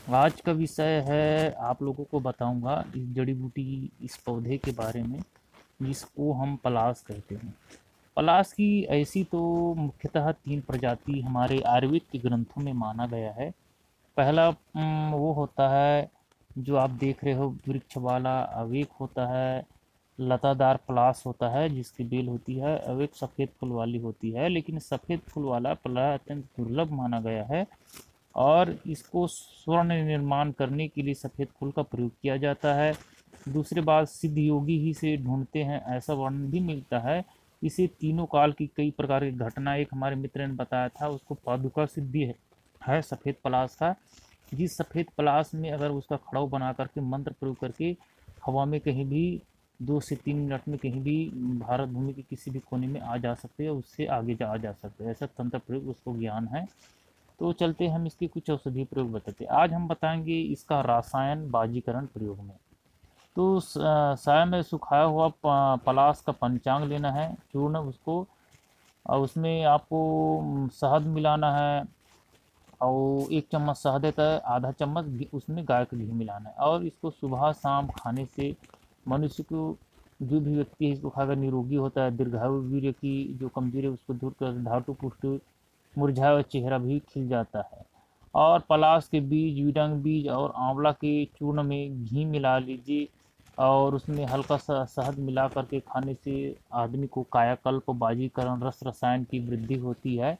आज का विषय है, आप लोगों को बताऊंगा इस जड़ी बूटी, इस पौधे के बारे में जिसको हम पलाश कहते हैं। पलाश की ऐसी तो मुख्यतः 3 प्रजाति हमारे आयुर्वेद के ग्रंथों में माना गया है। पहला वो होता है जो आप देख रहे हो, वृक्ष वाला। अब एक होता है लतादार पलाश होता है जिसकी बेल होती है। अब एक सफ़ेद फूल वाली होती है, लेकिन सफ़ेद फूल वाला पलाश अत्यंत दुर्लभ माना गया है और इसको स्वर्ण निर्माण करने के लिए सफ़ेद फूल का प्रयोग किया जाता है। दूसरी बात, सिद्ध योगी ही से ढूंढते हैं ऐसा वर्णन भी मिलता है। इसे तीनों काल की कई प्रकार की घटना, एक हमारे मित्र ने बताया था, उसको पादुका सिद्धि है सफ़ेद पलाश का। जिस सफ़ेद पलाश में अगर उसका खड़ाव बना करके मंत्र प्रयोग करके हवा में कहीं भी 2 से 3 मिनट में कहीं भी भारत भूमि के किसी भी कोने में आ जा सकते हैं, उससे आगे जा सकते हैं, ऐसा तंत्र प्रयोग उसको ज्ञान है। तो चलते हम इसके कुछ औषधीय प्रयोग बताते हैं। आज हम बताएंगे इसका रसायन बाजीकरण प्रयोग में। तो साय में सुखाया हुआ पलाश का पंचांग लेना है, चूर्ण उसको, और उसमें आपको शहद मिलाना है। और 1 चम्मच शहद है तो आधा चम्मच उसमें गाय का घी मिलाना है। और इसको सुबह शाम खाने से मनुष्य को, जो भी व्यक्ति है इसको खाकर निरोगी होता है। दीर्घायु, वीर्य की जो कमजोरी है उसको दूर कर, धातु पुष्टि, मुरझाया हुआ चेहरा भी खिल जाता है। और पलाश के बीज, विडंग बीज और आंवला के चूर्ण में घी मिला लीजिए और उसमें हल्का सा शहद मिला करके खाने से आदमी को कायाकल्प, बाजीकरण, रस रसायन की वृद्धि होती है।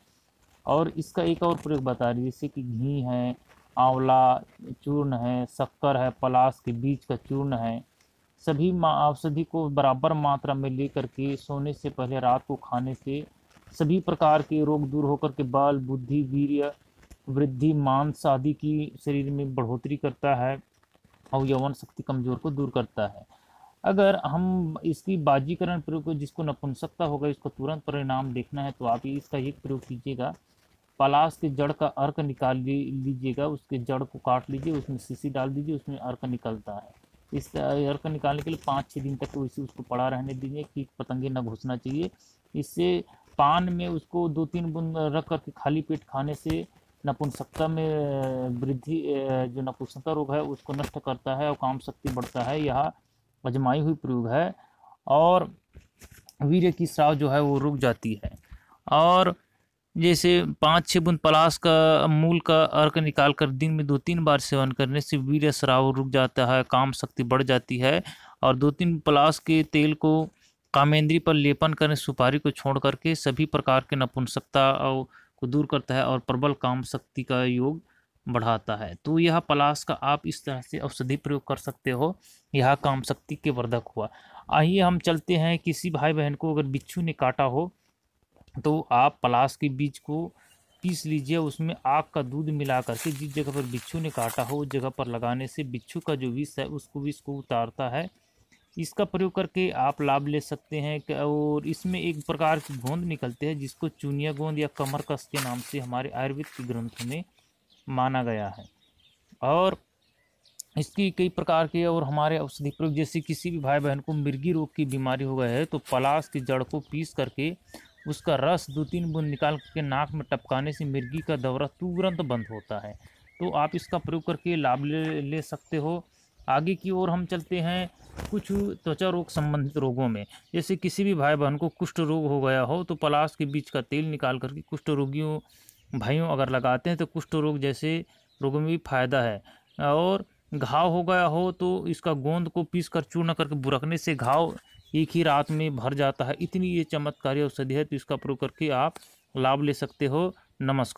और इसका एक और प्रयोग बता रही, जैसे कि घी है, आंवला चूर्ण है, शक्कर है, पलाश के बीज का चूर्ण है, सभी औषधि को बराबर मात्रा में लेकर के सोने से पहले रात को खाने से सभी प्रकार के रोग दूर होकर के बल, बुद्धि, वीर्य वृद्धि, मांस आदि की शरीर में बढ़ोतरी करता है और यौवन शक्ति कमजोर को दूर करता है। अगर हम इसकी बाजीकरण प्रयोग को, जिसको नपुंसकता होगा, इसको तुरंत परिणाम देखना है तो आप इसका एक प्रयोग कीजिएगा। पलाश के जड़ का अर्क निकाल लीजिएगा, उसके जड़ को काट लीजिए, उसमें सीसी डाल दीजिए, उसमें अर्क निकलता है। इस अर्क निकालने के लिए 5-6 दिन तक वैसे उसको पड़ा रहने दीजिए, कीट पतंगे न घुसना चाहिए। इससे पान में उसको 2-3 बूंद रख करके खाली पेट खाने से नपुंसकता में वृद्धि, जो नपुंसकता रोग है उसको नष्ट करता है और काम शक्ति बढ़ता है। यह आजमाई हुई प्रयोग है और वीर्य की स्राव जो है वो रुक जाती है। और जैसे 5-6 बूंद पलाश का मूल का अर्क निकाल कर दिन में 2-3 बार सेवन करने से वीर्य स्राव रुक जाता है, काम शक्ति बढ़ जाती है। और 2-3 पलाश के तेल को कामेंद्री पर लेपन करें, सुपारी को छोड़ करके सभी प्रकार के नपुंसकता को दूर करता है और प्रबल काम शक्ति का योग बढ़ाता है। तो यह पलाश का आप इस तरह से औषधि प्रयोग कर सकते हो, यह काम शक्ति के वर्धक हुआ। आइए हम चलते हैं, किसी भाई बहन को अगर बिच्छू ने काटा हो तो आप पलाश के बीज को पीस लीजिए, उसमें आग का दूध मिला करके जिस जगह पर बिच्छू ने काटा हो उस जगह पर लगाने से बिच्छू का जो विष है उसको विष को उतारता है। इसका प्रयोग करके आप लाभ ले सकते हैं। और इसमें एक प्रकार की गोंद निकलते हैं जिसको चूनिया गोंद या कमरकस के नाम से हमारे आयुर्वेद के ग्रंथों में माना गया है। और इसकी कई प्रकार के और हमारे औषधि प्रयोग, जैसे किसी भी भाई बहन को मिर्गी रोग की बीमारी हो गई है तो पलाश की जड़ को पीस करके उसका रस 2-3 बूंद निकाल के नाक में टपकाने से मिर्गी का दौरा तुरंत बंद होता है। तो आप इसका प्रयोग करके लाभ ले सकते हो। आगे की ओर हम चलते हैं, कुछ त्वचा रोग संबंधित रोगों में। जैसे किसी भी भाई बहन को कुष्ठ रोग हो गया हो तो पलाश के बीज का तेल निकाल करके कुष्ठ रोगियों भाइयों अगर लगाते हैं तो कुष्ठ रोग जैसे रोगों में भी फायदा है। और घाव हो गया हो तो इसका गोंद को पीस कर चूर्ण करके बुरकने से घाव एक ही रात में भर जाता है। इतनी ये चमत्कारी औषधि है, तो इसका प्रयोग करके आप लाभ ले सकते हो। नमस्कार।